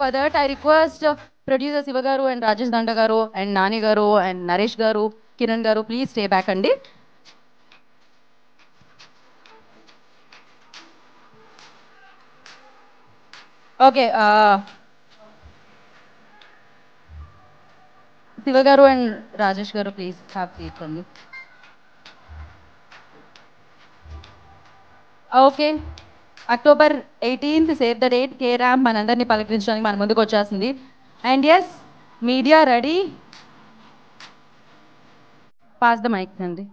For that, I request producer Siva garu and Rajesh Danda garu and Nani garu and Naresh garu, Kiran garu, please stay back andi. Okay, Siva garu and Rajesh garu, please have seats andi. Okay. October 18th, save the date. K-Ram మనందరినీ పలకరించడానికి మన ముందుకు వచ్చేస్తుంది. And yes, media ready. Pass the mic అండి.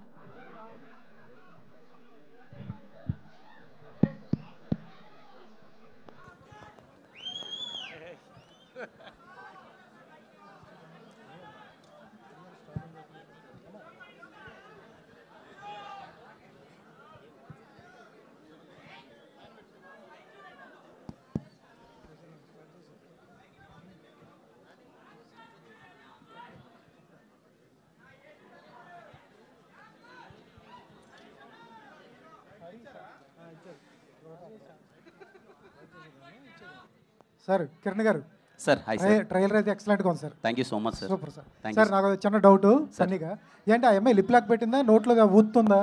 Sir Kiran గారు sir hi sir trailer అయితే ఎక్సలెంట్గా ఉంది sir. Thank you so much sir. Super sir. Sir నాకు చిన్న డౌట్ సన్నీగా ఏంటి ఆ అమ్మాయి లిప్ లాక్ పెట్టిందా నోట్లో ఊతుందా?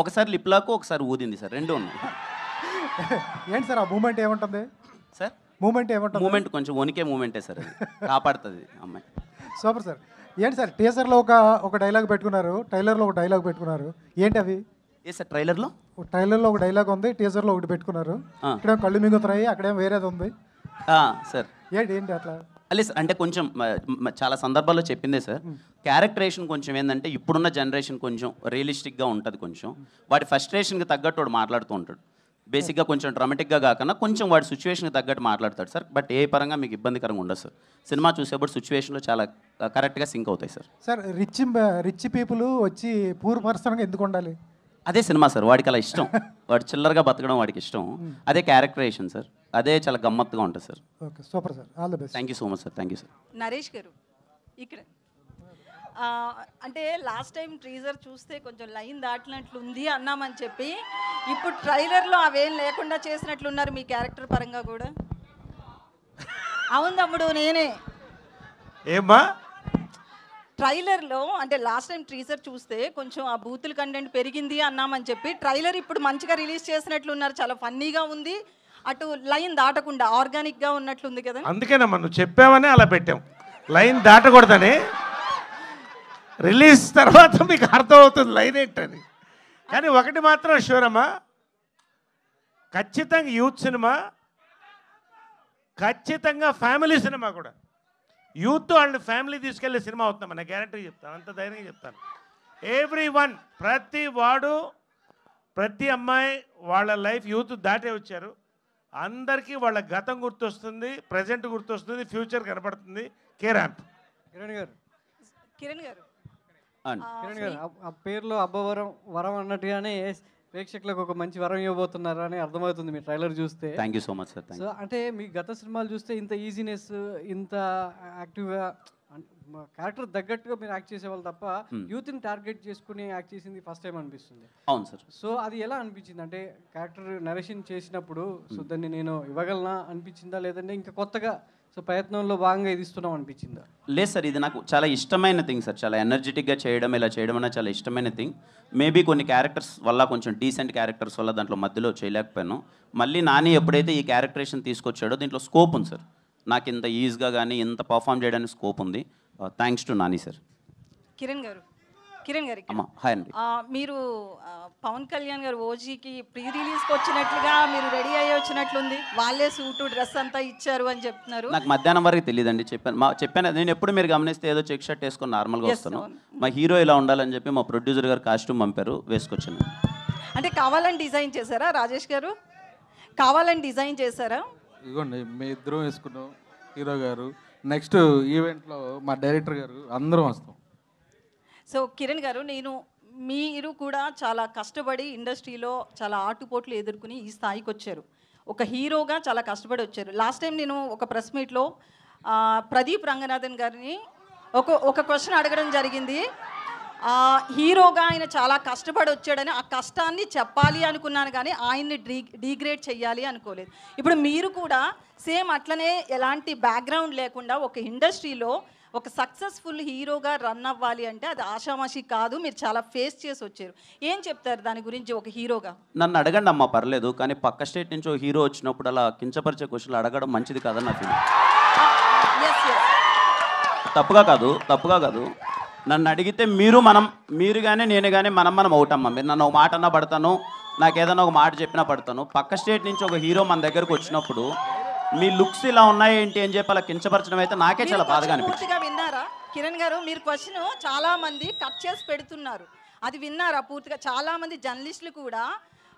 ఒకసారి లిప్ లాక్ ఒకసారి ఊదింది సార్, రెండు ఉన్నాయి. ఏంటి సార్ ఆ మూమెంట్ ఏముంటుంది సార్? మూమెంట్ ఏముంటుంది? మూమెంట్ కొంచెం వణికే మూమెంటే సార్, అది కాపాడుతుంది అమ్మాయి. Super sir. ఏంటి సార్ టీజర్లో ఒక డైలాగ్ పెట్టుకున్నారు, ట్రైలర్లో ఒక డైలాగ్ పెట్టుకున్నారు, ఏంటి అవి? ఏ సార్ ట్రైలర్లో? ట్రైలర్లో ఒక డైలాగ్ ఉంది, టీజర్లో ఒకటి పెట్టుకున్నారు. ఇక్కడేమో కళ్ళు మింగుతున్నాయి, అక్కడేమో వేరేది ఉంది సార్. ఏంటి ఏంటి అట్లా? లేదు సార్, అంటే కొంచెం చాలా సందర్భాల్లో చెప్పిందే సార్, క్యారెక్టరేషన్ కొంచెం ఏంటంటే ఇప్పుడున్న జనరేషన్ కొంచెం రియలిస్టిక్గా ఉంటుంది, కొంచెం వాడి ఫస్ట్రేషన్కి తగ్గట్టు వాడు మాట్లాడుతూ ఉంటాడు. బేసిక్గా కొంచెం డ్రామాటిక్గా కాకుండా కొంచెం వాడి సిచ్యువేషన్కి తగ్గట్టు మాట్లాడతాడు సార్. బట్ ఏ పరంగా మీకు ఇబ్బందికరంగా ఉండదు సార్. సినిమా చూసేప్పుడు సిచ్యువేషన్లో చాలా కరెక్ట్గా సింక్ అవుతాయి సార్. సార్ రిచ్ పీపుల్ వచ్చి పూర్ పర్సన్గా ఎందుకు ఉండాలి? అదే సినిమా సార్, వాడికి అలా ఇష్టం, వాడు చిల్లరగా బతకడం వాడికి ఇష్టం, అదే క్యారెక్టరేషన్ సార్, అదే చాలా గమ్మత్తుగా ఉంటుంది sir. Okay super sir, all the best. Thank you so much sir. Thank you sir. Naresh గారు ఇక్కడ అంటే లాస్ట్ టైం టీజర్ చూస్తే కొంచెం లైన్ దాటినట్లుంది అన్నామని చెప్పి ఇప్పుడు ట్రైలర్లో అవేం లేకుండా చేసినట్లున్నారు మీ క్యారెక్టర్ పరంగా కూడా. అవును తమ్ముడు, నేనే ఏమ్మా ట్రైలర్లో అంటే లాస్ట్ టైం టీజర్ చూస్తే కొంచెం ఆ బూతుల కంటెంట్ పెరిగింది అన్నామని చెప్పి ట్రైలర్ ఇప్పుడు మంచిగా రిలీజ్ చేసినట్లున్నారు, చాలా ఫన్నీగా ఉంది, అటు లైన్ దాటకుండా ఆర్గానిక్గా ఉన్నట్లుంది కదా. అందుకేనమ్మా నువ్వు చెప్పావని అలా పెట్టాం, లైన్ దాటకూడదని. రిలీజ్ తర్వాత మీకు అర్థమవుతుంది లైన్ ఏంటని. కానీ ఒకటి మాత్రం షూర్ అమ్మా, ఖచ్చితంగా యూత్ సినిమా, ఖచ్చితంగా ఫ్యామిలీ సినిమా కూడా. యూత్ వాళ్ళని ఫ్యామిలీ తీసుకెళ్లే సినిమా అవుతుందమ్మా, నేను గ్యారంటీ చెప్తాను, అంత ధైర్యంగా చెప్తాను. ఎవ్రీ వన్, ప్రతి వాడు, ప్రతి అమ్మాయి వాళ్ళ లైఫ్ యూత్ దాటే వచ్చారు, అందరికీ వాళ్ళ గతం గుర్తొస్తుంది, ప్రజెంట్ గుర్తొస్తుంది, ఫ్యూచర్ కనపడుతుంది. కే-ర్యాంప్. కిరణ్ గారు కిరణ్ గారు కిరణ్ గారు ఆ పేరులో అబ్బవరం వరం అన్నట్టుగానే ప్రేక్షకులకు ఒక మంచి వరం ఇవ్వబోతున్నారని అర్థమవుతుంది మీ ట్రైలర్ చూస్తే. Thank you so much sir. So అంటే మీ గత సినిమాలు చూస్తే ఇంత ఈజీనెస్, ఇంత యాక్టివ్గా క్యారెక్టర్ తగ్గట్టుగా మీరు యాక్ట్ చేసేవాళ్ళు తప్ప యూత్ని టార్గెట్ చేసుకుని యాక్ట్ చేసింది ఫస్ట్ టైం అనిపిస్తుంది. అవును సార్. సో అది ఎలా అనిపించింది అంటే క్యారెక్టర్ నరేషన్ చేసినప్పుడు సో దాన్ని నేను ఇవ్వగలనా అనిపించిందా, లేదంటే ఇంకా కొత్తగా సో ప్రయత్నంలో భాగంగా ఇది ఇస్తున్నాం అనిపించిందా? లేదు సార్, ఇది నాకు చాలా ఇష్టమైన థింగ్ సార్, చాలా ఎనర్జెటిక్గా చేయడం, ఇలా చేయడం అన్న చాలా ఇష్టమైన థింగ్. మేబీ కొన్ని క్యారెక్టర్స్ వల్ల, కొంచెం డీసెంట్ క్యారెక్టర్స్ వల్ల దాంట్లో మధ్యలో చేయలేకపోయాను. మళ్ళీ నాని ఎప్పుడైతే ఈ క్యారెక్టరేషన్ తీసుకొచ్చాడో దీంట్లో స్కోప్ ఉంది సార్, నాకు ఇంత ఈజీగా కానీ ఇంత పర్ఫామ్ చేయడానికి స్కోప్ ఉంది. Thanks to Nani sir. Kiran గారు అమ్మా హాయ్ అండి. మీరు పవన్ కళ్యాణ్ గారు ఓజీకి ప్రీ రిలీజ్కి వచ్చినట్లుగా మీరు రెడీ అయ్యి వచ్చినట్లుంది, వాళ్ళే సూటు డ్రెస్ అంతా ఇచ్చారు అని చెప్తున్నారు. నాకు మధ్యాహ్నం వరకు తెలియదండి, చెప్పాను నేను ఎప్పుడు మీరు గమనిస్తే ఏదో చెక్ షర్ట్ వేసుకొని నార్మల్గా వస్తాను, మా హీరో ఇలా ఉండాలని చెప్పి మా ప్రొడ్యూసర్ గారు కాస్ట్యూమ్ పంపారు, వేసుకొచ్చాను. అంటే కావాలని డిజైన్ చేశారా రాజేష్ గారు? కావాలని డిజైన్ చేశారా? ఇదిగోండి మీ ఇద్దరం వేసుకున్నాం, హీరో గారు, నెక్స్ట్ ఈవెంట్లో మా డైరెక్టర్ గారు, అందరం వస్తాం. సో కిరణ్ గారు, మీరు కూడా చాలా కష్టపడి ఇండస్ట్రీలో చాలా ఆటుపోట్లు ఎదుర్కొని ఈ స్థాయికి వచ్చారు, ఒక హీరోగా చాలా కష్టపడి వచ్చారు. లాస్ట్ టైం నేను ఒక ప్రెస్ మీట్లో ప్రదీప్ రంగనాథన్ గారిని ఒక క్వశ్చన్ అడగడం జరిగింది. హీరోగా ఆయన చాలా కష్టపడి వచ్చాడని ఆ కష్టాన్ని చెప్పాలి అనుకున్నాను, కానీ ఆయన్ని డీగ్రేడ్ చేయాలి అనుకోలేదు. ఇప్పుడు మీరు కూడా సేమ్ అట్లనే ఎలాంటి బ్యాక్గ్రౌండ్ లేకుండా ఒక ఇండస్ట్రీలో ఒక సక్సెస్ఫుల్ హీరోగా రన్ అవ్వాలి అంటే అది ఆషామాషి కాదు. మీరు చాలా ఫేస్ చేసి వచ్చారు. ఏం చెప్తారు దాని గురించి ఒక హీరోగా? నన్ను అడగండి అమ్మా, పర్లేదు. కానీ పక్క స్టేట్ నుంచి ఒక హీరో వచ్చినప్పుడు అలా కించపరిచే క్వశ్చన్లు అడగడం మంచిది కాదని నా ఫీలింగ్. తప్పుగా కాదు. నన్ను అడిగితే మీరు కానీ నేను కానీ మనం అవుటమ్మా. మీరు నన్ను ఒక మాట అన్నా పడతాను, నాకు ఏదైనా ఒక మాట చెప్పినా పడతాను. పక్క స్టేట్ నుంచి ఒక హీరో మన దగ్గరకు వచ్చినప్పుడు మీ లుక్స్ ఇలా ఉన్నాయి ఏంటి అని చెప్పి అలా కించపరచడం అయితే నాకే చాలా బాధగా అనిపించింది. పూర్తిగా విన్నారా కిరణ్ గారు? మీరు క్వశ్చన్ చాలా మంది కట్ చేసి పెడుతున్నారు, అది విన్నారా పూర్తిగా? చాలా మంది జర్నలిస్టులు కూడా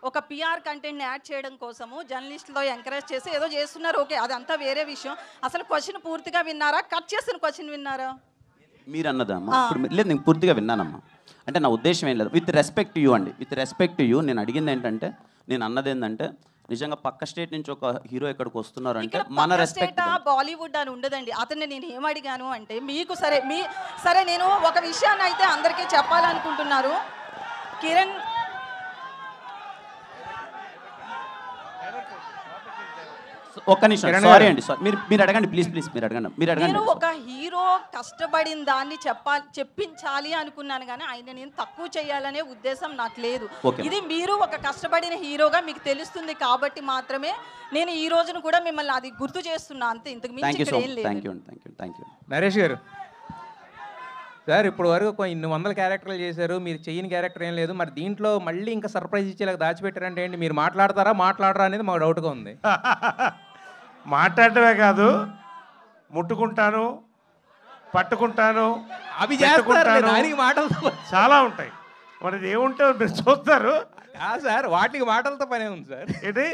ఒక పిఆర్ కంటెంట్ని యాడ్ చేయడం కోసము జర్నలిస్టులో ఎంకరేజ్ చేసి ఏదో చేస్తున్నారు. ఓకే, అదంతా వేరే విషయం. అసలు క్వశ్చన్ పూర్తిగా విన్నారా? కట్ చేసిన క్వశ్చన్ విన్నారా? మీరు అన్నదమ్మా ఇప్పుడు లేదు, నేను పూర్తిగా విన్నానమ్మా. అంటే నా ఉద్దేశం ఏం లేదు. విత్ రెస్పెక్ట్ టు యూ అండి, విత్ రెస్పెక్ట్ టు యూ. నేను అడిగింది ఏంటంటే, నేను అన్నది ఏంటంటే, నిజంగా పక్క స్టేట్ నుంచి ఒక హీరో ఎక్కడికి వస్తున్నారు అంటే మన రెస్పెక్ట్. బాలీవుడ్ అని ఉండదండి. అతన్ని నేను ఏమడిగాను అంటే, మీకు సరే నేను ఒక విషయాన్ని అయితే అందరికీ చెప్పాలనుకుంటున్నారు. కిరణ్ ఒక్క నిమిషం, సారీ అండి, మీరు అడగండి ప్లీజ్, మీరు అడగండి. నేను ఒక హీరో కష్టపడిన దాన్ని చెప్పించాలి అనుకున్నాను, కానీ ఆయన నేను తక్కువ చేయాలనే ఉద్దేశం నాకు లేదు. ఇది మీరు ఒక కష్టపడిన హీరోగా మీకు తెలుస్తుంది కాబట్టి మాత్రమే నేను ఈ రోజును కూడా మిమ్మల్ని అది గుర్తు చేస్తున్నా, అంతే. ఇంతకు మించి ఇక్కడ ఏం లేదు. నరేష్ గారు సార్, ఇప్పుడు వరకు ఇన్ని వందల క్యారెక్టర్లు చేశారు, మీరు చేయని క్యారెక్టర్ ఏం లేదు. మరి దీంట్లో మళ్ళీ ఇంకా సర్ప్రైజ్ ఇచ్చేలాగా దాచిపెట్టారంటే ఏంటి? మీరు మాట్లాడరా అనేది మాకు డౌట్గా ఉంది. మాట్లాడటమే కాదు, ముట్టుకుంటాను, పట్టుకుంటాను, అవి చేస్తారు, మాటలతో చాలా ఉంటాయి. మరి ఏముంటే మీరు చూస్తారు సార్. వాటికి మాటలతో పనే ఉంది సార్. ఏంటి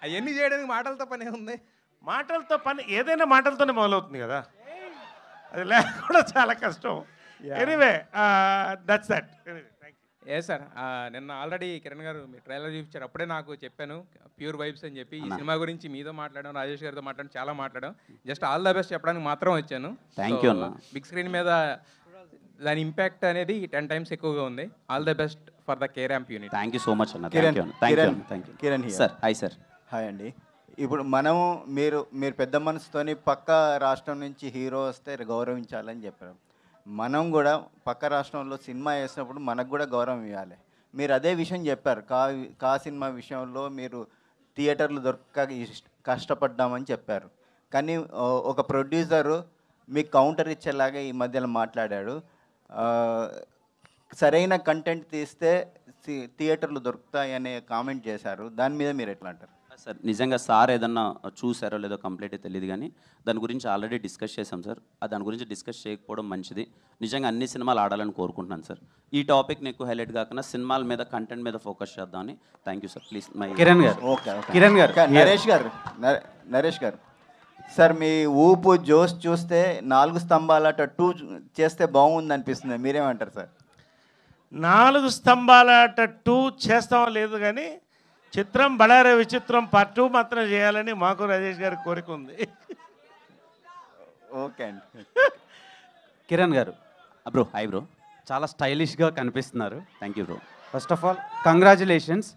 అవన్నీ చేయడానికి మాటలతో పనే ఉంది. మాటలతో పని ఏదైనా మాటలతోనే మొదలవుతుంది కదా, అది లేకుండా చాలా కష్టం. Anyway that's that. సార్, నిన్న ఆల్రెడీ కిరణ్ గారు మీ ట్రైలర్ చూపించారు, అప్పుడే నాకు చెప్పాను ప్యూర్ వైబ్స్ అని చెప్పి. ఈ సినిమా గురించి మీతో మాట్లాడాం, రాజేష్ గారితో మాట్లాడడం, చాలా మాట్లాడాం. జస్ట్ ఆల్ ద బెస్ట్ చెప్పడానికి మాత్రం వచ్చాను. బిగ్ స్క్రీన్ మీద దాని ఇంపాక్ట్ అనేది 10 times ఎక్కువగా ఉంది. All the best for the కేరాంప్ unit. Thank you so much అన్న. Kiran sir. Hi sir. Hi అండి. ఇప్పుడు మీరు పెద్ద మనసుతోని పక్క రాష్ట్రం నుంచి హీరో వస్తే గౌరవించాలని చెప్పారు. మనం కూడా పక్క రాష్ట్రంలో సినిమా వేసినప్పుడు మనకు కూడా గౌరవం ఇవ్వాలి. మీరు అదే విషయం చెప్పారు. కా సినిమా విషయంలో మీరు థియేటర్లు దొరక్క కష్టపడ్డామని చెప్పారు. కానీ ఒక ప్రొడ్యూసరు మీకు కౌంటర్ ఇచ్చేలాగా ఈ మధ్యలో మాట్లాడాడు. సరైన కంటెంట్ తీస్తే థియేటర్లు దొరుకుతాయి అనే కామెంట్ చేశారు. దాని మీద మీరు ఎట్లా అంటారు? సార్, నిజంగా సార్ ఏదన్నా చూసారో లేదో కంప్లీట్ తెలియదు, కానీ దాని గురించి ఆల్రెడీ డిస్కస్ చేశాం సార్. దాని గురించి డిస్కస్ చేయకపోవడం మంచిది. నిజంగా అన్ని సినిమాలు ఆడాలని కోరుకుంటున్నాను సార్. ఈ టాపిక్ని ఎక్కువ హైలైట్ కాకుండా సినిమాల మీద, కంటెంట్ మీద ఫోకస్ చేద్దామని. Thank you sir. Please Kiran గారు. ఓకే. నరేష్ గారు సార్, మీ ఊపు జోష్ చూస్తే 4 స్తంభాలట 2 చేస్తే బాగుంది అనిపిస్తుంది. మీరేమంటారు సార్? 4 స్తంభాలట 2 చేస్తామో లేదు, కానీ చిత్రం బళారే విచిత్రం పార్ట్ 2 మాత్రం చేయాలని మాకు రాజేష్ గారి కోరిక ఉంది. ఓకే అండి. కిరణ్ గారు బ్రో, హాయ్ బ్రో. చాలా స్టైలిష్గా కనిపిస్తున్నారు. Thank you bro. First of all congratulations.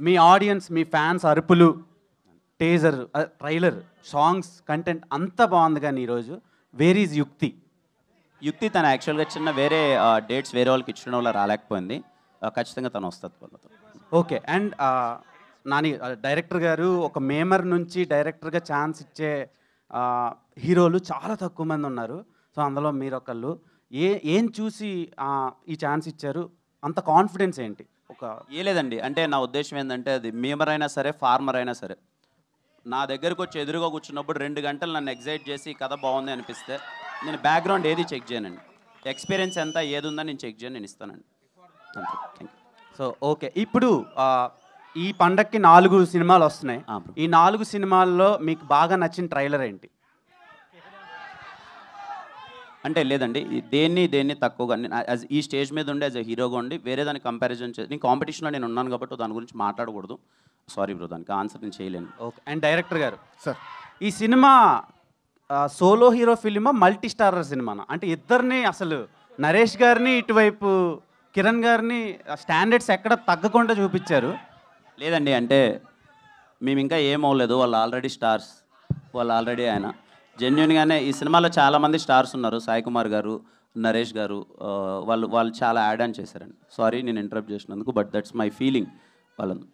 Me audience, me fans అరుపులు, టేజర్, ట్రైలర్, సాంగ్స్, కంటెంట్ అంతా బాగుంది. కానీ ఈరోజు వేర్ ఈజ్ యుక్తి తను యాక్చువల్గా చిన్న వేరే డేట్స్ వేరే వాళ్ళకి ఇచ్చిన వల్ల రాలేకపోయింది. ఖచ్చితంగా తను వస్తుంది వాళ్ళతో. ఓకే. అండ్ నాని డైరెక్టర్ గారు ఒక మేమర్ నుంచి డైరెక్టర్గా ఛాన్స్ ఇచ్చే హీరోలు చాలా తక్కువ మంది ఉన్నారు. సో అందులో మీరు ఒకళ్ళు. ఏం చూసి ఈ ఛాన్స్ ఇచ్చారు? అంత కాన్ఫిడెన్స్ ఏంటి? లేదండి, అంటే నా ఉద్దేశం ఏంటంటే, అది మేమర్ అయినా సరే, ఫార్మర్ అయినా సరే, నా దగ్గరకు వచ్చి ఎదురుగా కూర్చున్నప్పుడు 2 గంటలు నన్ను ఎగ్జైట్ చేసి కథ బాగుంది అనిపిస్తే నేను బ్యాక్గ్రౌండ్ ఏది చెక్ చేయనండి. ఎక్స్పీరియన్స్ ఎంత ఏది ఉందని నేను చెక్ చేయను, నేను ఇస్తానండి. అంతే. Thank you. సో ఓకే, ఇప్పుడు ఈ పండక్కి 4 సినిమాలు వస్తున్నాయి. ఈ 4 సినిమాల్లో మీకు బాగా నచ్చిన ట్రైలర్ ఏంటి? అంటే లేదండి, దేన్ని తక్కువగా ఈ స్టేజ్ మీద ఉండి యాజ్ ఎ హీరోగా ఉండి వేరే దాన్ని కంపారిజన్ చేసి, నేను కాంపిటీషన్లో నేను ఉన్నాను కాబట్టి దాని గురించి మాట్లాడకూడదు. సారీ బ్రో, దానికి ఆన్సర్ నేను చేయలేను. ఓకే. అండ్ డైరెక్టర్ గారు సార్, ఈ సినిమా సోలో హీరో ఫిలిమా, మల్టీ స్టారర్ సినిమానా? అంటే ఇద్దరిని, అసలు నరేష్ గారిని ఇటువైపు కిరణ్ గారిని స్టాండర్డ్స్ ఎక్కడ తగ్గకుండా చూపించారు. లేదండి, అంటే మేము ఇంకా ఏం అవ్వలేదు, వాళ్ళు ఆల్రెడీ స్టార్స్, వాళ్ళు ఆల్రెడీ ఆయన జెన్యున్గానే ఈ సినిమాలో చాలామంది స్టార్స్ ఉన్నారు. సాయి కుమార్ గారు, నరేష్ గారు, వాళ్ళు చాలా యాడ్ ఆన్ చేశారండి. సారీ నేను ఇంటరప్ట్ చేసినందుకు, బట్ దట్స్ మై ఫీలింగ్ వాళ్ళను.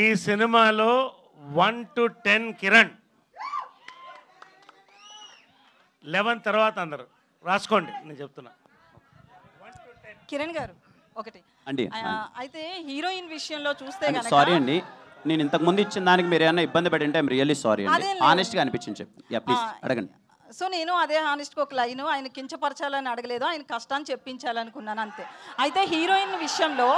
ఈ సినిమాలో 1 to 10 కిరణ్, 11 తర్వాత అందరు రాసుకోండి, నేను చెప్తున్నా. కిరణ్ గారు ఒకటి అండి అయితే హీరోయిన్ విషయంలో చూస్తే గనక సారీ అండి, నేను ఇంతకు ముందు ఇచ్చిన దానికి మీరు ఏమైనా ఇబ్బంది పడి ఉంటే ఐఎమ్ రియల్లీ సారీ అండి. ఆనెస్ట్గా అనిపించింది చెప్పండి. యా ప్లీజ్ అడగండి. సో నేను అదే హానెస్ట్గా ఒక లైన్, ఆయన కించపరచాలని అడగలేదు, ఆయన కష్టాన్ని చెప్పించాలనుకున్నాను అంతే. అయితే హీరోయిన్ విషయంలో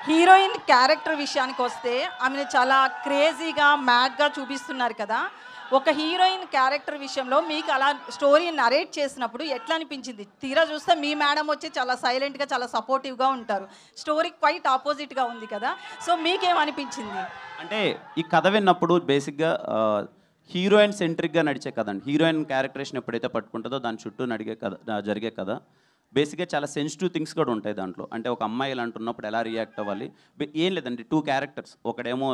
హీరోయిన్ క్యారెక్టర్ విషయానికి వస్తే ఆమెను చాలా క్రేజీగా మ్యాడ్గా చూపిస్తున్నారు కదా. ఒక హీరోయిన్ క్యారెక్టర్ విషయంలో మీకు అలా స్టోరీ నరేట్ చేసినప్పుడు ఎట్లా అనిపించింది? తీరా చూస్తే మీ మేడం వచ్చి చాలా సైలెంట్గా చాలా సపోర్టివ్గా ఉంటారు, స్టోరీ క్వైట్ ఆపోజిట్గా ఉంది కదా. సో మీకేమనిపించింది? అంటే ఈ కథ విన్నప్పుడు బేసిక్గా హీరోయిన్ సెంట్రిక్గా నడిచే కథ అండి. హీరోయిన్ క్యారెక్టరేషన్ ఎప్పుడైతే పట్టుకుంటుందో దాని చుట్టూ జరిగే కథ బేసిక్గా చాలా సెన్సిటివ్ థింగ్స్ కూడా ఉంటాయి దాంట్లో. అంటే ఒక అమ్మాయి ఇలా అంటున్నప్పుడు ఎలా రియాక్ట్ అవ్వాలి, ఏం లేదండి. 2 క్యారెక్టర్స్, ఒకడేమో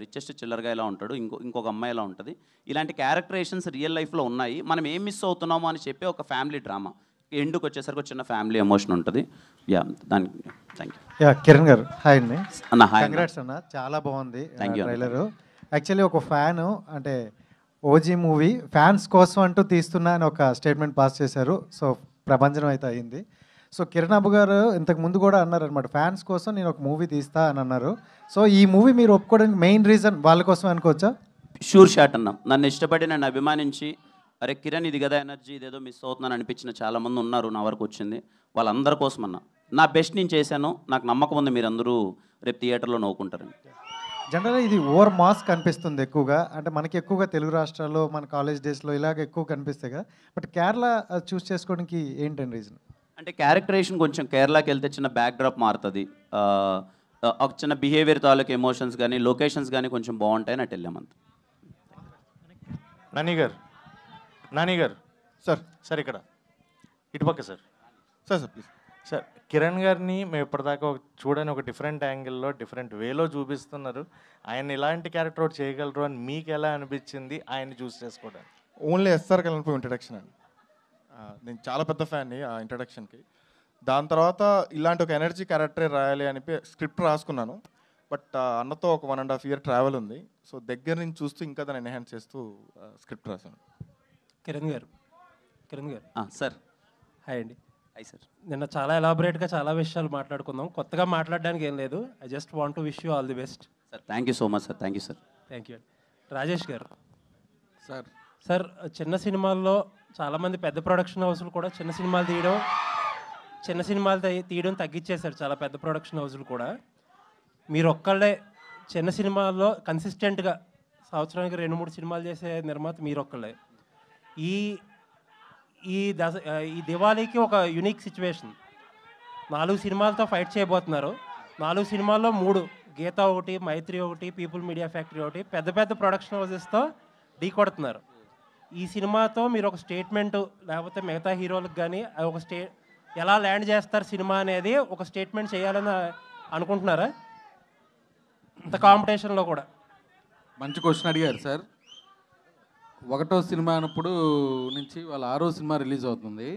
రిచెస్ట్ చిల్లర్గా ఇలా ఉంటాడు, ఇంకొక అమ్మాయి ఇలా ఉంటుంది. ఇలాంటి క్యారెక్టరేషన్స్ రియల్ లైఫ్లో ఉన్నాయి. మనం ఏం మిస్ అవుతున్నామో అని చెప్పి ఒక ఫ్యామిలీ డ్రామా, ఎండుకు వచ్చేసరికి చిన్న ఫ్యామిలీ ఎమోషన్ ఉంటుంది. యా దానికి థ్యాంక్ యూ. యా కిరణ్ గారు హాయ్ అండి. అన్న హాయ్. కంగ్రాట్స్ అన్న, చాలా బాగుంది థ్యాంక్ యూ. ట్రైలరు యాక్చువల్లీ ఒక ఫ్యాను అంటే ఓజీ మూవీ ఫ్యాన్స్ కోసం అంటూ తీస్తున్నా అని ఒక స్టేట్మెంట్ పాస్ చేశారు. సో ప్రభంజనం అయితే అయింది. సో కిరణ్ అబ్బు గారు ఇంతకు ముందు కూడా అన్నారు అనమాట, ఫ్యాన్స్ కోసం నేను ఒక మూవీ తీస్తా అని అన్నారు. సో ఈ మూవీ మీరు ఒప్పుకోవడానికి మెయిన్ రీజన్ వాళ్ళ కోసం అనుకోవచ్చా? షూర్ షాట్ అన్న. నన్ను ఇష్టపడి నన్ను అభిమానించి అరే కిరణ్ ఇది కదా ఎనర్జీ, ఇదేదో మిస్ అవుతున్నాను అనిపించిన చాలామంది ఉన్నారు. నా వరకు వచ్చింది వాళ్ళందరి కోసం అన్న. నా బెస్ట్ నేను చేశాను, నాకు నమ్మకం ఉంది మీరందరూ రేపు థియేటర్లో నవ్వుకుంటారని. జనరల్గా ఇది ఓవర్ మాస్ కనిపిస్తుంది ఎక్కువగా, అంటే మనకి ఎక్కువగా తెలుగు రాష్ట్రాల్లో మన కాలేజ్ డేస్లో ఇలాగ ఎక్కువ కనిపిస్తాయి కదా. బట్ కేరళ చూస్ చేసుకోవడానికి ఏంటండి రీజన్? అంటే క్యారెక్టరేషన్ కొంచెం కేరళకి వెళ్తే చిన్న బ్యాక్ డ్రాప్ మారుతుంది, ఒక చిన్న బిహేవియర్ తాలూకు ఎమోషన్స్ కానీ లొకేషన్స్ కానీ కొంచెం బాగుంటాయని అటు వెళ్ళామంత. నాని గారు సార్, సార్ ఇక్కడ ఇటుపక్క sir, sir sir please sir. Kiran గారిని మేము ఇప్పటిదాకా చూడని ఒక డిఫరెంట్ యాంగిల్లో డిఫరెంట్ వేలో చూపిస్తున్నారు. ఆయన ఇలాంటి క్యారెక్టర్ ఒకటి చేయగలరు అని మీకు ఎలా అనిపించింది ఆయన చూస్ చేసుకోవడానికి? ఓన్లీ ఎస్ఆర్ కళ్యాణ్పూర్ ఇంట్రడక్షన్ అండి. నేను చాలా పెద్ద ఫ్యాన్ని ఆ ఇంట్రడక్షన్కి. దాని తర్వాత ఇలాంటి ఒక ఎనర్జీ క్యారెక్టరే రాయాలి అని స్క్రిప్ట్ రాసుకున్నాను. బట్ అన్నతో ఒక 1.5 year ట్రావెల్ ఉంది. సో దగ్గర నుంచి చూస్తూ ఇంకా దాన్ని ఎన్హాన్స్ చేస్తూ స్క్రిప్ట్ రాశాను. కిరణ్ గారు సార్ హాయ్ అండి. Hi sir. నిన్న చాలా ఎలాబొరేట్గా చాలా విషయాలు మాట్లాడుకుందాం, కొత్తగా మాట్లాడడానికి ఏం లేదు. I just want to wish you all the best sir. Thank you so much sir. Thank you sir. Thank you. Rajesh గారు సార్, సార్ చిన్న సినిమాల్లో చాలామంది పెద్ద ప్రొడక్షన్ హౌస్లు కూడా చిన్న సినిమాలు తీయడం తగ్గించేశారు, చాలా పెద్ద ప్రొడక్షన్ హౌస్లు కూడా. మీరు ఒక్కళ్ళే చిన్న సినిమాల్లో కన్సిస్టెంట్గా సంవత్సరానికి 2-3 సినిమాలు చేసే నిర్మాత మీరు ఒక్కళ్ళే. ఈ దివాళీకి ఒక యూనిక్ సిచ్యువేషన్, 4 సినిమాలతో ఫైట్ చేయబోతున్నారు. 4 సినిమాల్లో 3 గీత ఒకటి, మైత్రి ఒకటి, పీపుల్ మీడియా ఫ్యాక్టరీ ఒకటి, పెద్ద పెద్ద ప్రొడక్షన్ హౌసెస్తో ఢీ కొడుతున్నారు. ఈ సినిమాతో మీరు ఒక స్టేట్మెంట్, లేకపోతే మిగతా హీరోలకు కానీ ఒక ఎలా ల్యాండ్ చేస్తారు సినిమా అనేది ఒక స్టేట్మెంట్ చేయాలని అనుకుంటున్నారా ఇంత కాంపిటీషన్లో కూడా? మంచి క్వశ్చన్ అడిగారు సార్. 1వ సినిమా అన్నప్పుడు నుంచి వాళ్ళ 6వ సినిమా రిలీజ్ అవుతుంది.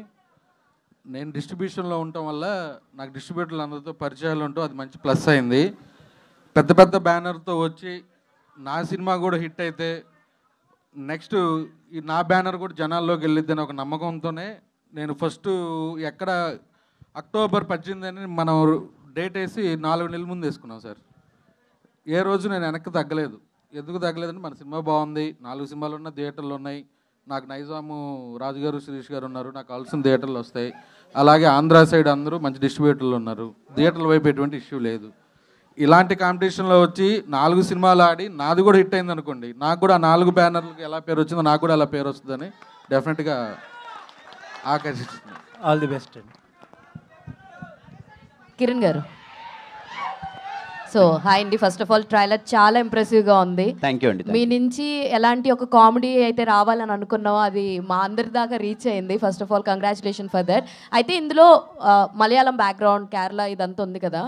నేను డిస్ట్రిబ్యూషన్లో ఉండటం వల్ల నాకు డిస్ట్రిబ్యూటర్లు అందరితో పరిచయాలు ఉంటూ అది మంచి ప్లస్ అయింది. పెద్ద పెద్ద బ్యానర్తో వచ్చి నా సినిమా కూడా హిట్ అయితే నెక్స్ట్ నా బ్యానర్ కూడా జనాల్లోకి వెళ్ళిద్దని ఒక నమ్మకంతోనే నేను ఫస్ట్ ఎక్కడ అక్టోబర్ 18 అని మనం డేట్ వేసి 4 నెలల ముందు వేసుకున్నాం సార్. ఏ రోజు నేను వెనక్కి తగ్గలేదు. ఎందుకు తగ్గలేదంటే మన సినిమా బాగుంది, 4 సినిమాలు ఉన్న థియేటర్లు ఉన్నాయి, నాకు నైజాము రాజుగారు శిరీష్ గారు ఉన్నారు, నాకు కావాల్సిన థియేటర్లు వస్తాయి. అలాగే ఆంధ్ర సైడ్ అందరూ మంచి డిస్ట్రిబ్యూటర్లు ఉన్నారు, థియేటర్ల వైపు ఎటువంటి ఇష్యూ లేదు. ఇలాంటి కాంపిటీషన్లో వచ్చి 4 సినిమాలు ఆడి నాది కూడా హిట్ అయింది అనుకోండి, నాకు కూడా ఆ 4 బ్యానర్లకు ఎలా పేరు వచ్చిందో నాకు కూడా అలా పేరు వస్తుందని డెఫినెట్గా ఆకర్షిస్తుంది. ఆల్ ది బెస్ట్ అండి. కిరణ్ గారు సో హాయ్ అండి, ఫస్ట్ ఆఫ్ ఆల్ ట్రైలర్ చాలా ఇంప్రెసివ్గా ఉంది. థ్యాంక్ యూ అండి. మీ నుంచి ఎలాంటి ఒక కామెడీ అయితే రావాలని అనుకున్నామో అది మా అందరి దాకా రీచ్ అయింది. First of all congratulation for that. అయితే ఇందులో మలయాళం బ్యాక్గ్రౌండ్, కేరళ ఇదంతా ఉంది కదా,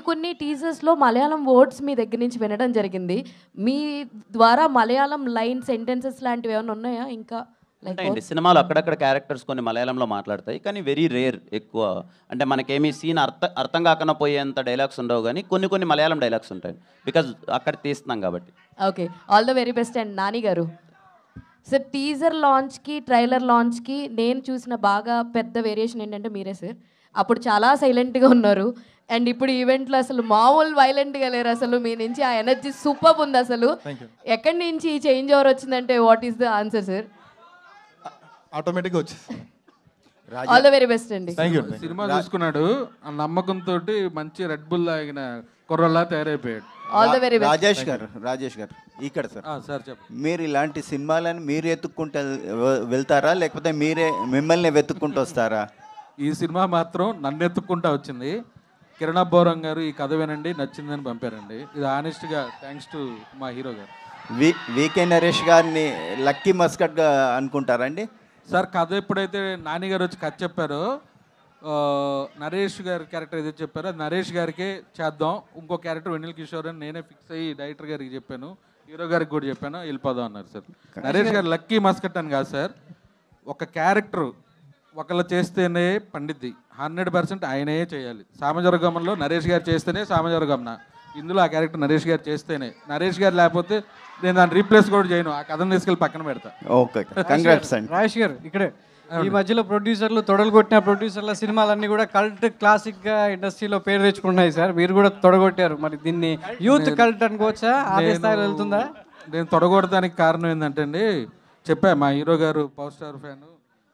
కొన్ని టీజర్స్లో మలయాళం వర్డ్స్ మీ దగ్గర నుంచి వినడం జరిగింది. మీ ద్వారా మలయాళం లైన్ సెంటెన్సెస్ లాంటివి ఏమైనా ఉన్నాయా? ఇంకా ఉంటాయండి సినిమాలో అక్కడక్కడ క్యారెక్టర్స్ కొన్ని మలయాళంలో మాట్లాడతాయి, కానీ వెరీ రేర్. ఎక్కువ అంటే మనకేమీ సీన్ అర్థం కాకుండా పోయేంత డైలాగ్స్ ఉండవు, కానీ కొన్ని మలయాళం డైలాగ్స్ ఉంటాయి, బికాజ్ అక్కడ తీస్తున్నాం కాబట్టి. Okay, all the very best. And Nani గారు, సార్ టీజర్ లాంచ్కి ట్రైలర్ లాంచ్కి నేను చూసిన బాగా పెద్ద వేరియేషన్ ఏంటంటే మీరే సార్. అప్పుడు చాలా సైలెంట్గా ఉన్నారు, అండ్ ఇప్పుడు ఈవెంట్లో అసలు మామూలు వైలెంట్గా లేరు. అసలు మీ నుంచి ఆ ఎనర్జీ సూపర్ ఉంది. అసలు ఎక్కడి నుంచి ఈ చేంజ్ ఓవర్ వచ్చిందంటే what is the answer sir? ఆటోమేటిక్గా వచ్చేసి ఆల్ ద వెరీ బెస్ట్ అండి. సినిమా చూసుకున్నాడు, ఆ నమ్మకంతో మంచి రెడ్ బుల్ తాగిన కుర్రలా తయారైపోయాడు. All the very best. Rajesh గారు ఇక్కడ సార్ చెప్పండి. మీరు ఇలాంటి సినిమాలను మీరు ఎత్తుక్కుంటూ వెళ్తారా, లేకపోతే మీరే మిమ్మల్ని వెతుక్కుంటూ వస్తారా? ఈ సినిమా మాత్రం నన్ను ఎత్తుక్కుంటా వచ్చింది. కిరణ్ అబ్బోరం గారు ఈ కథ వినండి నచ్చిందని పంపారండి. ఇది ఆనెస్ట్గా థ్యాంక్స్ టు మా హీరో గారు. వికే నరేష్ గారిని లక్కీ మస్కట్గా అనుకుంటారండి సార్? కథ ఎప్పుడైతే నాని గారు వచ్చి కథ చెప్పారో, నరేష్ గారి క్యారెక్టర్ ఏదైతే చెప్పారో అది నరేష్ గారికే చేద్దాం, ఇంకో క్యారెక్టర్ వెన్నెల కిషోర్ అని నేనే ఫిక్స్ అయ్యి డైరెక్టర్ గారికి చెప్పాను, హీరో గారికి కూడా చెప్పాను, వెళ్ళిపోదాం అన్నారు సార్. నరేష్ గారు లక్కీ మస్కట్ అని కాదు సార్, ఒక క్యారెక్టర్ ఒకళ్ళు చేస్తేనే పండిద్ది, 100% ఆయనే చేయాలి. సామజవరగమనంలో నరేష్ గారు చేస్తేనే సామజవరగమన, ఇందులో ఆ క్యారెక్టర్ నరేష్ గారు చేస్తేనే. నరేష్ గారు లేకపోతే నేను దాన్ని రీప్లేస్ కూడా చేయను, ఆ కథను తీసుకెళ్ళి పక్కన పెడతా. ఓకే, కంగ్రాట్స్ అండి. రాజేష్ గారు ఇక్కడే ఈ మధ్యలో ప్రొడ్యూసర్లు తొడలు కొట్టిన ప్రొడ్యూసర్ల సినిమాలన్నీ కూడా కల్ట్ క్లాసిక్గా ఇండస్ట్రీలో పేరు తెచ్చుకున్నాయి సార్. మీరు కూడా తొడగొట్టారు, మరి దీన్ని యూత్ కల్ట్ అనుకోవచ్చా? అదే స్థాయిలో వెళ్తుందా? నేను తొడగొడడానికి కారణం ఏంటంటే అండి, చెప్పా మా హీరో గారు పవర్ స్టార్ ఫ్యాన్,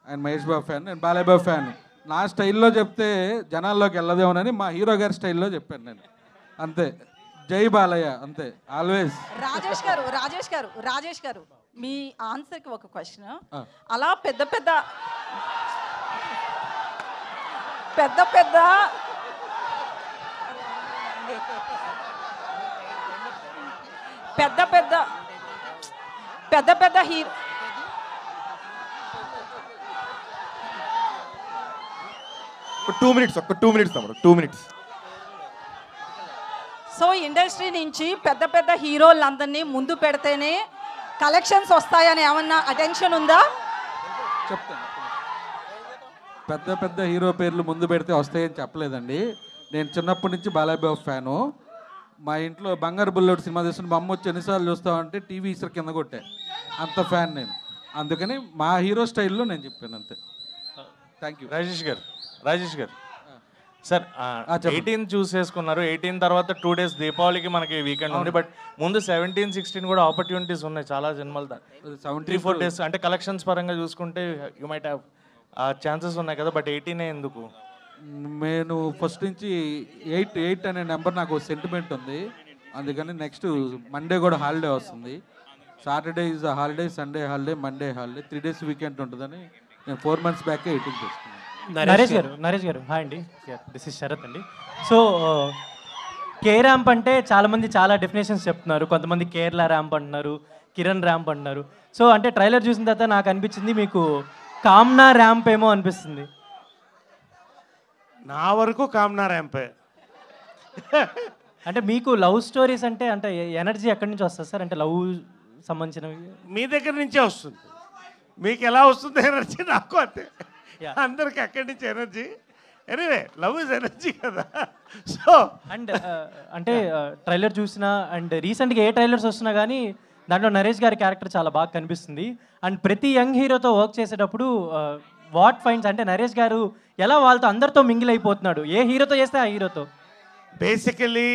ఆయన మహేష్ బాబు ఫ్యాన్, నేను బాలయ్య బాబు ఫ్యాన్. నా స్టైల్లో చెప్తే జనాల్లోకి వెళ్ళదేమోనని మా హీరో గారి స్టైల్లో చెప్పాను నేను, అంతే. జై బాలయ్య, అంతే ఆల్వేస్. రాజేష్ గారు మీ ఆన్సర్కి ఒక క్వశ్చన్. అలా పెద్ద పెద్ద హీరో ఒక 2 minutes తమ్ముడు, 2 minutes. సో ఇండస్ట్రీ నుంచి పెద్ద హీరోలందరినీ ముందు పెడితేనే కలెక్షన్స్ వస్తాయని ఏమన్నా అటెన్షన్ ఉందా? చెప్తాను. పెద్ద హీరో పేర్లు ముందు పెడితే వస్తాయని చెప్పలేదండి. నేను చిన్నప్పటి నుంచి బాలయ్య బాబు ఫ్యాను. మా ఇంట్లో బంగారు బుల్లెట్ సినిమా చూస్తున్న మా అమ్మ వచ్చి ఎన్నిసార్లు చూస్తామంటే టీవీ ఇసురు కింద కొట్టే, అంత ఫ్యాన్ నేను. అందుకని మా హీరో స్టైల్లో నేను చెప్పాను, అంతే. Thank you. రాజేష్ గారు సార్ 18 చూస్ చేసుకున్నారు. 18 తర్వాత 2 days దీపావళికి మనకి వీకెండ్ ఉంది, బట్ ముందు 17, 16 కూడా ఆపర్చునిటీస్ ఉన్నాయి చాలా జన్మలు. 3-4 days అంటే కలెక్షన్స్ పరంగా చూసుకుంటే యూ మైట్ హ్యావ్ ఛాన్సెస్ ఉన్నాయి కదా, బట్ 18 ఎందుకు? నేను ఫస్ట్ నుంచి 8 అనే నెంబర్ నాకు సెంటిమెంట్ ఉంది, అందుకని నెక్స్ట్ మండే కూడా హాలిడే వస్తుంది. Saturday is holiday, Sunday holiday, Monday holiday, 3 days weekend ఉంటుందని నేను 4 months బ్యాకే 18 చేసుకున్నాను. నరేష్ గారు హాయ్ అండి, దిస్ ఇస్ శరత్ అండి. సో కే ర్యాంప్ అంటే చాలామంది చాలా డెఫినేషన్స్ చెప్తున్నారు. కొంతమంది కేరళ ర్యాంప్ అంటున్నారు, కిరణ్ ర్యాంప్ అంటున్నారు. సో అంటే ట్రైలర్ చూసిన తర్వాత నాకు అనిపించింది మీకు కామ్నా ర్యాంప్ ఏమో అనిపిస్తుంది. నా వరకు కామ్నా ర్యాంపే. అంటే మీకు లవ్ స్టోరీస్ అంటే ఎనర్జీ ఎక్కడి నుంచి వస్తుంది సార్? అంటే లవ్ సంబంధించినవి మీ దగ్గర నుంచే వస్తుంది. మీకు ఎలా వస్తుంది ఎనర్జీ, నాకు అంతే. అందరికి అక్కడి నుంచి energy. Anyway love is energy కదా. సో అండ్ అంటే ట్రైలర్ చూసినా అండ్ రీసెంట్గా ఏ ట్రైలర్స్ వస్తున్నా కానీ దాంట్లో నరేష్ గారి క్యారెక్టర్ చాలా బాగా కనిపిస్తుంది. అండ్ ప్రతి యంగ్ హీరోతో వర్క్ చేసేటప్పుడు వాట్ ఫైన్స్ అంటే నరేష్ గారు ఎలా వాళ్ళతో అందరితో మింగిల్ అయిపోతున్నాడు, ఏ హీరోతో చేస్తే ఆ హీరోతో. Basically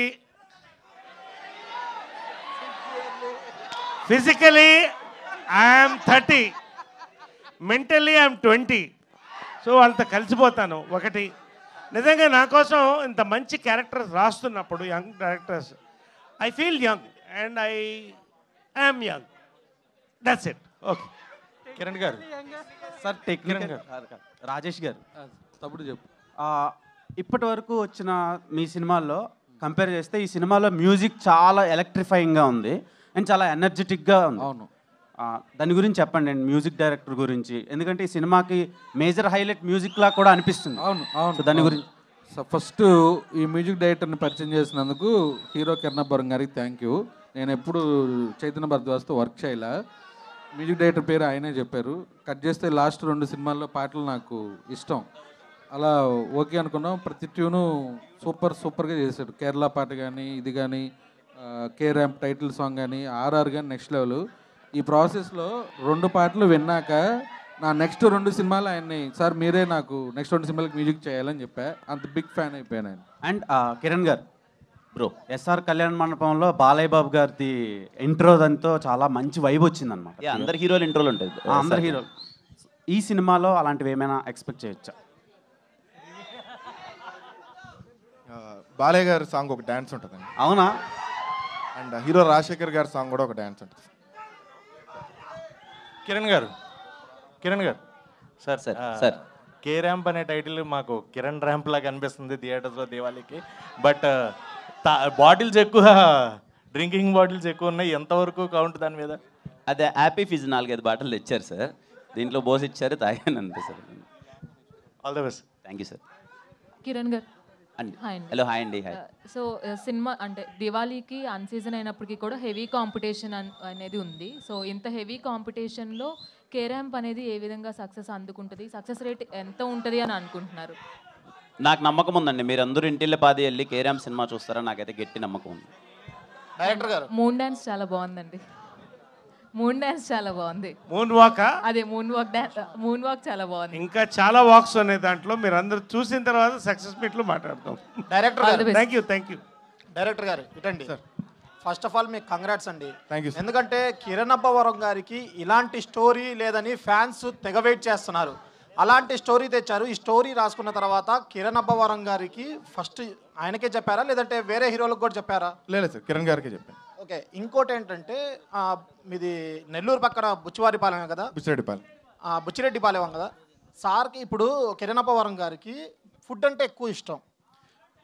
physically I'm 30, mentally I'm 20. So వాళ్ళతో కలిసిపోతాను. ఒకటి నిజంగా నా కోసం ఇంత మంచి క్యారెక్టర్స్ రాస్తున్నప్పుడు young directors I feel young and I am young, that's it. Okay Kiran గారు సార్, టెక్నికల్ రాజేష్ గారు తప్పుడు చెప్పు. ఇప్పటి వరకు వచ్చిన మీ సినిమాల్లో కంపేర్ చేస్తే ఈ సినిమాలో మ్యూజిక్ చాలా ఎలక్ట్రిఫైయింగ్గా ఉంది అండ్ చాలా ఎనర్జెటిక్గా ఉంది. అవును. దాని గురించి చెప్పండి అండి, మ్యూజిక్ డైరెక్టర్ గురించి. ఎందుకంటే ఈ సినిమాకి మేజర్ హైలైట్ మ్యూజిక్లా కూడా అనిపిస్తుంది. అవును అవును. సో దాని గురించి ఫస్ట్ ఈ మ్యూజిక్ డైరెక్టర్ని పరిచయం చేసినందుకు హీరో కిరణబ్బరం గారికి థ్యాంక్ యూ. నేను ఎప్పుడు చైతన్య భరద్వాజ్తో వర్క్ చేయలే. మ్యూజిక్ డైరెక్టర్ పేరు ఆయనే చెప్పారు. కట్ చేస్తే లాస్ట్ 2 సినిమాల్లో పాటలు నాకు ఇష్టం. అలా ఓకే అనుకున్నాం. ప్రతి ట్యూను సూపర్గా చేశాడు. కేరళ పాట కానీ, ఇది కానీ, కే ర్యాంప్ టైటిల్ సాంగ్ కానీ, ఆర్ఆర్ కానీ నెక్స్ట్ లెవెల్. ఈ ప్రాసెస్లో 2 పాటలు విన్నాక నా నెక్స్ట్ 2 సినిమాలు ఆయన్ని సార్ మీరే నాకు నెక్స్ట్ 2 సినిమాలకు మ్యూజిక్ చేయాలని చెప్పా. అంత బిగ్ ఫ్యాన్ అయిపోయాను ఆయన. అండ్ కిరణ్ గారు బ్రో, ఎస్ఆర్ కళ్యాణ మండపంలో బాలయ్య బాబు గారిది ఇంట్రో దాంతో చాలా మంచి వైబ్ వచ్చింది అనమాట. అందరు హీరోలు ఇంట్రోలు ఉంటుంది. అందరు హీరోలు. ఈ సినిమాలో అలాంటివి ఏమైనా ఎక్స్పెక్ట్ చేయొచ్చా? బాలయ్య గారి సాంగ్ ఒక డ్యాన్స్ ఉంటుందండి. అవునా? అండ్ హీరో రాజశేఖర్ గారి సాంగ్ కూడా ఒక డ్యాన్స్ ఉంటుంది. కిరణ్ గారు సార్ సార్ కే ర్యాంప్ అనే టైటిల్ మాకు కిరణ్ ర్యాంప్ లాగా అనిపిస్తుంది థియేటర్స్లో దివాళీకి. బట్ బాటిల్స్ ఎక్కువ, డ్రింకింగ్ బాటిల్స్ ఎక్కువ ఉన్నాయి. ఎంతవరకు కౌంట్ దాని మీద? అదే హ్యాపీ ఫిజ్ 4-5 బాటిల్ తెచ్చారు సార్. దీంట్లో బోస్ ఇచ్చారు, తాగాను అంతే sir. All the best. Thank you sir. Kiran గారు హాయ్ హలో. హాయ్ అండి. హాయ్. సో సినిమా అంటే దివాళీకి అన్ సీజన్ అయినప్పటికీ కూడా హెవీ కాంపిటీషన్ అనేది ఉంది. సో ఇంత హెవీ కాంపిటీషన్లో కే ర్యాంప్ అనేది ఏ విధంగా సక్సెస్ అందుకుంటుంది, సక్సెస్ రేట్ ఎంత ఉంటుంది అని అనుకుంటున్నారు? నాకు నమ్మకం ఉందండి. మీరు అందరూ ఇంటిల్లే పాది వెళ్ళి కే ర్యాంప్ సినిమా చూస్తారా? నాకైతే గట్టి నమ్మకం ఉంది. డైరెక్టర్ గారు మూన్ డాన్స్ చాలా బాగుందండి. మూన్ డాన్స్ చాలా బాగుంది. మూన్ వాక్ అదే మూన్ వాక్ చాలా బాగుంది. ఇంకా చాలా వాక్స్ ఉన్నాయి దాంట్లో. మీరు అందరూ చూసిన తర్వాత సక్సెస్ మీట్లో మాట్లాడతాం. డైరెక్టర్ గారు థ్యాంక్ యూ. డైరెక్టర్ గారు ఇటండి. ఫస్ట్ ఆఫ్ ఆల్ మీకు కంగ్రాట్స్ అండి. Thank you. ఎందుకంటే కిరణ్ అబ్బవరం గారికి ఇలాంటి స్టోరీ లేదని ఫ్యాన్స్ తెగ వెయిట్ చేస్తున్నారు. అలాంటి స్టోరీ తెచ్చారు. ఈ స్టోరీ రాసుకున్న తర్వాత కిరణ్ అబ్బవరం గారికి ఫస్ట్ ఆయనకే చెప్పారా లేదంటే వేరే హీరోలకు కూడా చెప్పారా? లేదు సార్, కిరణ్ గారికే చెప్పాను. ఓకే. ఇంకోటి ఏంటంటే మీది నెల్లూరు పక్కన బుచ్చివారిపాలెం కదా? బుచ్చిరెడ్డిపాలెం కదా సార్కి. ఇప్పుడు కిరణ్ అబ్బవరం గారికి ఫుడ్ అంటే ఎక్కువ ఇష్టం.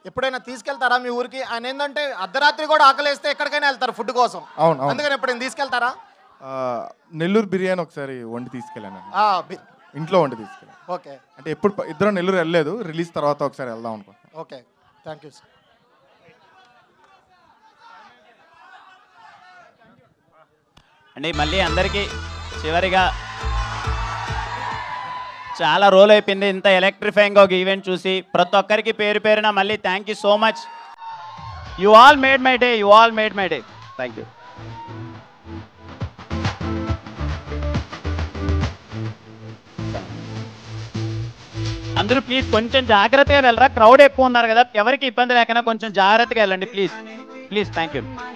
ఎప్పుడైనా తీసుకెళ్తారా మీ ఊరికి? ఆయన ఏంటంటే అర్ధరాత్రి కూడా ఆకలేస్తే ఎక్కడికైనా వెళ్తారు ఫుడ్ కోసం. అవును. అందుకని ఎప్పుడైనా తీసుకెళ్తారా? నెల్లూరు బిర్యానీ ఒకసారి వండి తీసుకెళ్ళాను. ఇంట్లో వండి తీసుకెళ్ళాను. ఓకే. అంటే ఎప్పుడు ఇద్దరం నెల్లూరు వెళ్ళలేదు, రిలీజ్ తర్వాత ఒకసారి వెళ్దాం అనుకుంటున్నాను. Okay, thank you sir. అండి మళ్ళీ అందరికీ చివరిగా చాలా రోల్ అయిపోయింది ఇంత ఎలక్ట్రిఫైయింగ్గా ఒక ఈవెంట్ చూసి. ప్రతి ఒక్కరికి పేరు పేరున మళ్ళీ thank you so much. You all made my day. Thank you. అందరూ ప్లీజ్ కొంచెం జాగ్రత్తగా వెళ్ళరా. క్రౌడ్ ఎక్కువ ఉన్నారు కదా, ఎవరికి ఇబ్బంది లేకుండా కొంచెం జాగ్రత్తగా వెళ్ళండి ప్లీజ్. Thank you.